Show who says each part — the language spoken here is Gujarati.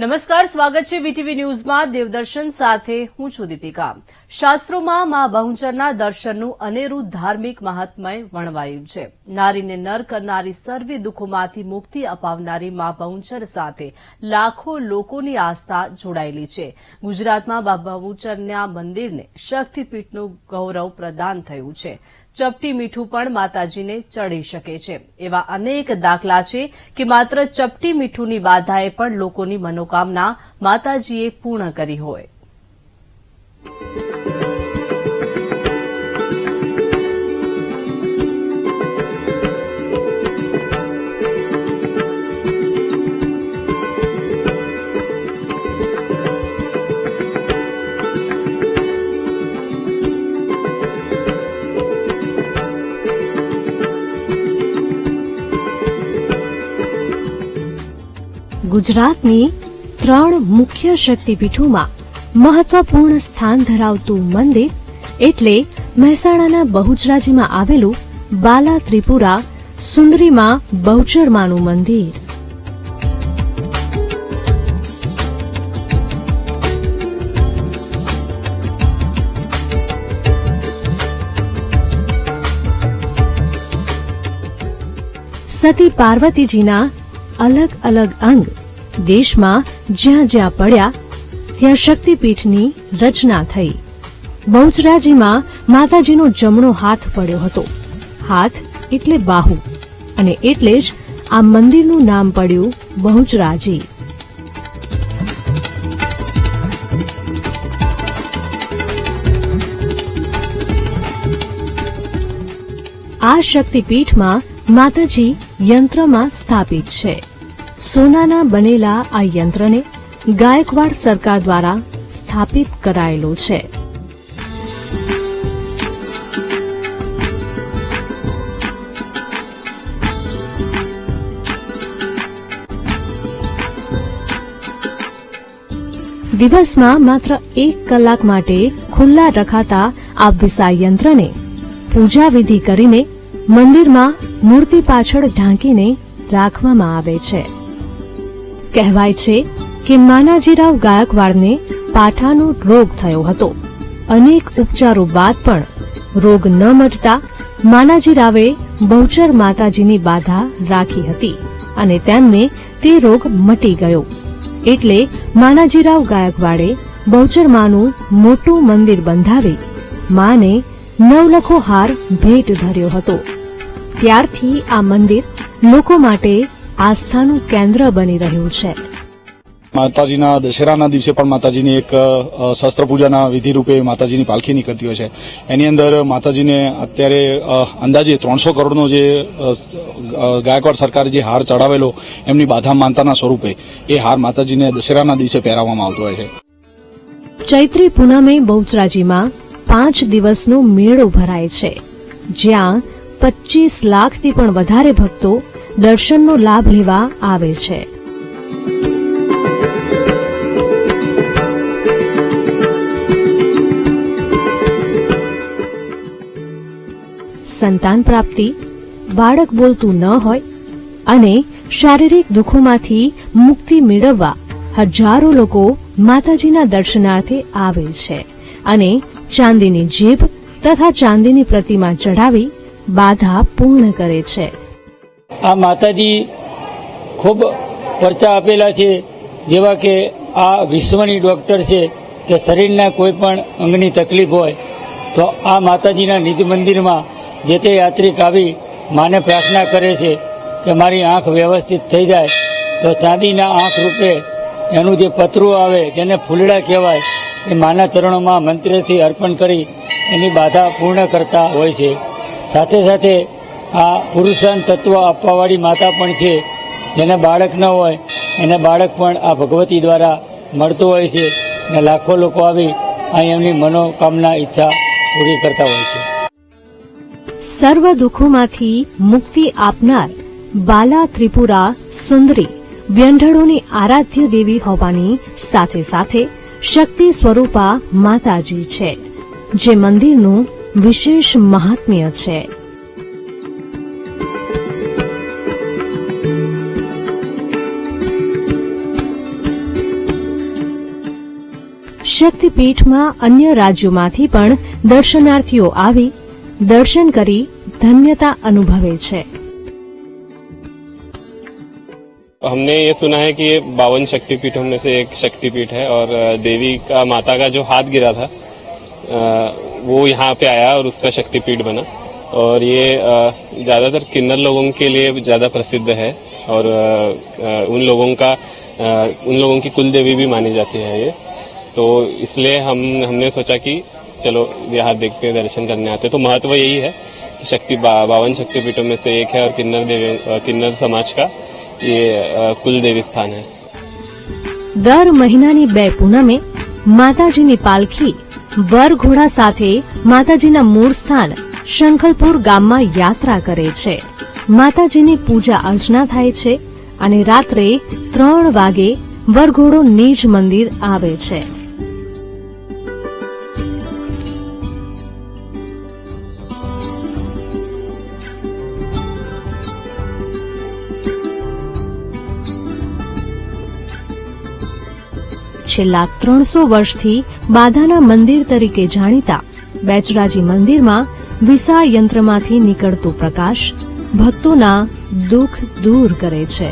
Speaker 1: નમસ્કાર, સ્વાગત છે વીટીવી ન્યૂઝમાં. દેવદર્શન સાથે હું છું દીપિકા. શાસ્ત્રોમાં મા બહુચરના દર્શનનું અનેરું ધાર્મિક મહાત્મય વર્ણવાયું છે. નારીને નર કરનારી સર્વે દુઃખોમાંથી મુક્તિ અપાવનારી મા બહુચર સાથે લાખો લોકોની આસ્થા જોડાયેલી છે. ગુજરાતમાં મા બહુચરના મંદિરને શક્તિપીઠનું ગૌરવ પ્રદાન થયું છે. ચપટી મીઠું પણ માતાજીને ચડી શકે છે. એવા અનેક દાખલા છે કે માત્ર ચપટી મીઠુંની બાધાએ પણ લોકોની મનોકામના માતાજીએ પૂર્ણ કરી હોય.
Speaker 2: ગુજરાતની 3 મુખ્ય શક્તિપીઠોમાં મહત્વપૂર્ણ સ્થાન ધરાવતું મંદિર એટલે મહેસાણાના બહુચરાજીમાં આવેલું બાલા ત્રિપુરા સુંદરીમાં બહુચરમાનું મંદિર. સતી પાર્વતીજીના અલગ અલગ અંગ દેશમાં જ્યાં જ્યાં પડ્યા ત્યાં શક્તિપીઠની રચના થઈ. બહુચરાજીમાં માતાજીનો જમણો હાથ પડ્યો હતો. હાથ એટલે બાહુ, અને એટલે જ આ મંદિરનું નામ પડ્યું બહુચરાજી. આ શક્તિપીઠમાં માતાજી યંત્રમાં સ્થાપિત છે. સોનાના બનેલા આ યંત્રને ગાયકવાડ સરકાર દ્વારા સ્થાપિત કરાયેલો છે. દિવસમાં માત્ર 1 કલાક માટે ખુલ્લા રખાતા આ વિશાળ યંત્રને પૂજા વિધિ કરીને મંદિરમાં મૂર્તિ પાછળ ઢાંકીને રાખવામાં આવે છે. કહેવાય છે કે માનાજીરાવ ગાયકવાડને પાઠાનો રોગ થયો હતો. અનેક ઉપચારો બાદ પણ રોગ ન મટતા માનાજીરાવે બહુચર માતાજીની બાધા રાખી હતી અને તેમને તે રોગ મટી ગયો. એટલે માનાજીરાવ ગાયકવાડે બહુચરમાનું મોટું મંદિર બંધાવી માને નવલખો હાર ભેટ ધર્યો હતો. ત્યારથી આ મંદિર લોકો માટે આસ્થાનું કેન્દ્ર બની રહ્યું છે.
Speaker 3: માતાજીના દશેરાના દિવસે પણ માતાજીની એક શસ્ત્ર પૂજાના વિધિ રૂપે માતાજીની પાલખી નીકળતી હોય છે. એની અંદર માતાજીને અત્યારે અંદાજે 300 કરોડનો જે ગાયકવાડ સરકારે જે હાર ચડાવેલો એમની બાધા માનતાના સ્વરૂપે એ હાર માતાજીને દશેરાના દિવસે પહેરાવવામાં આવતો હોય છે.
Speaker 2: ચૈત્રી પૂનમે બહુચરાજીમાં 5 દિવસનો મેળો ભરાય છે, જ્યાં 25 લાખથી પણ વધારે ભક્તો દર્શનનો લાભ લેવા આવે છે. સંતાન પ્રાપ્તિ, બાળક બોલતું ન હોય અને શારીરિક દુઃખોમાંથી મુક્તિ મેળવવા હજારો લોકો માતાજીના દર્શનાર્થે આવે છે અને ચાંદીની જીભ તથા ચાંદીની પ્રતિમા ચઢાવી બાધા પૂર્ણ કરે છે.
Speaker 4: આ માતાજી ખૂબ પરચા આપેલા છે, જેવા કે આ વિશ્વની ડૉક્ટર છે કે શરીરના કોઈ પણ અંગની તકલીફ હોય તો આ માતાજીના નિજ મંદિરમાં જે તે યાત્રિક આવી માને પ્રાર્થના કરે છે કે મારી આંખ વ્યવસ્થિત થઈ જાય, તો ચાંદીના આંખ રૂપે એનું જે પતરું આવે જેને ફૂલડા કહેવાય એ માના ચરણોમાં મંત્રથી અર્પણ કરી એની બાધા પૂર્ણ કરતા હોય છે. સાથે સાથે આ પુરુષાર્થ તત્વ આપવાવાળી માતા પણ છે. જેને બાળક ન હોય એને બાળક પણ આ ભગવતી દ્વારા મળતું હોય છે અને લાખો લોકો આવી અહીં એમની મનોકામના ઈચ્છા પૂરી કરતા હોય છે.
Speaker 2: સર્વ દુઃખોમાંથી મુક્તિ આપનાર બાલા ત્રિપુરા સુંદરી વ્યંઢળોની આરાધ્ય દેવી હોવાની સાથે સાથે શક્તિ સ્વરૂપા માતાજી છે, જે મંદિરનું વિશેષ મહાત્મ્ય છે. શક્તિપીઠમાં અન્ય રાજ્યોમાંથી પણ દર્શનાર્થીઓ આવી દર્શન કરી ધન્યતા અનુભવે છે.
Speaker 5: हमने ये सुना है कि ये 52 शक्तिपीठों में से एक शक्तिपीठ है और देवी का माता का जो हाथ गिरा था वो यहाँ पे आया और उसका शक्तिपीठ बना और ये ज़्यादातर किन्नर लोगों के लिए ज़्यादा प्रसिद्ध है और उन लोगों की कुल देवी भी मानी जाती है ये, तो इसलिए हमने सोचा कि चलो यहाँ देख के दर्शन करने आते. तो महत्व यही है 52 शक्तिपीठों में से एक है और किन्नर समाज का ये कुल देवी स्थान है.
Speaker 2: દર મહિનાની 2 પૂનમે માતાજીની પાલખી વરઘોડા સાથે માતાજીના મૂળ સ્થાન શંખલપુર ગામમાં યાત્રા કરે છે. માતાજીની પૂજા અર્ચના થાય છે અને રાત્રે 3 વાગે વરઘોડો નિજ મંદિર આવે છે. છેલ્લા 300 વર્ષથી બાધાના મંદિર તરીકે જાણીતા બેચરાજી મંદિરમાં વિશાળ યંત્રમાંથી નીકળતો પ્રકાશ ભક્તોના દુઃખ દૂર કરે છે.